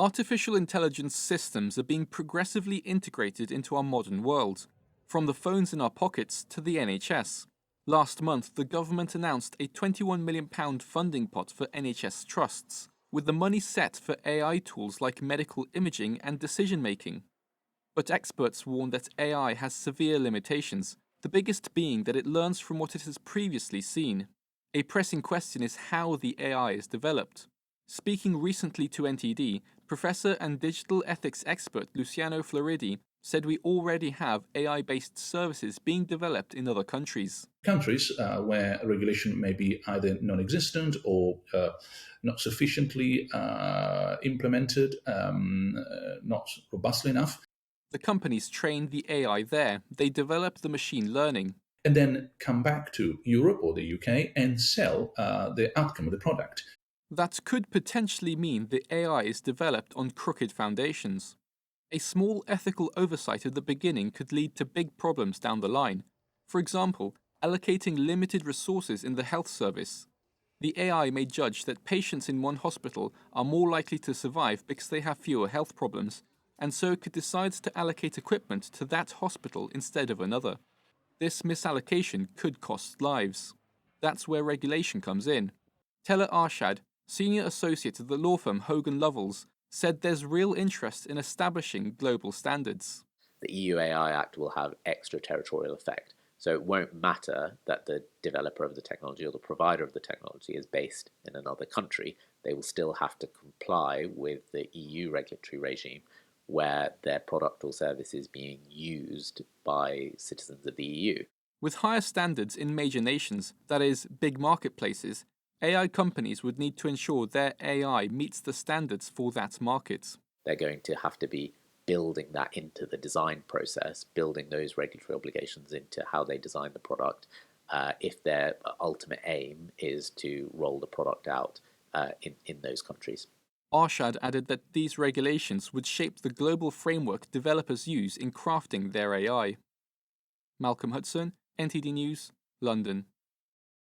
Artificial intelligence systems are being progressively integrated into our modern world, from the phones in our pockets to the NHS. Last month, the government announced a £21 million funding pot for NHS trusts, with the money set for AI tools like medical imaging and decision-making. But experts warn that AI has severe limitations, the biggest being that it learns from what it has previously seen. A pressing question is how the AI is developed. Speaking recently to NTD, professor and digital ethics expert Luciano Floridi said we already have AI-based services being developed in other countries. Countries where regulation may be either non-existent or not sufficiently implemented, not robustly enough. The companies train the AI there, they develop the machine learning. And then come back to Europe or the UK and sell the outcome of the product. That could potentially mean the AI is developed on crooked foundations. A small ethical oversight at the beginning could lead to big problems down the line. For example, allocating limited resources in the health service. The AI may judge that patients in one hospital are more likely to survive because they have fewer health problems, and so could decide to allocate equipment to that hospital instead of another. This misallocation could cost lives. That's where regulation comes in. Teller Arshad, senior associate at the law firm Hogan Lovells, said there's real interest in establishing global standards. The EU AI Act will have extraterritorial effect, so it won't matter that the developer of the technology or the provider of the technology is based in another country. They will still have to comply with the EU regulatory regime where their product or service is being used by citizens of the EU. With higher standards in major nations, that is, big marketplaces, AI companies would need to ensure their AI meets the standards for that market. They're going to have to be building that into the design process, building those regulatory obligations into how they design the product, if their ultimate aim is to roll the product out in those countries. Arshad added that these regulations would shape the global framework developers use in crafting their AI. Malcolm Hudson, NTD News, London.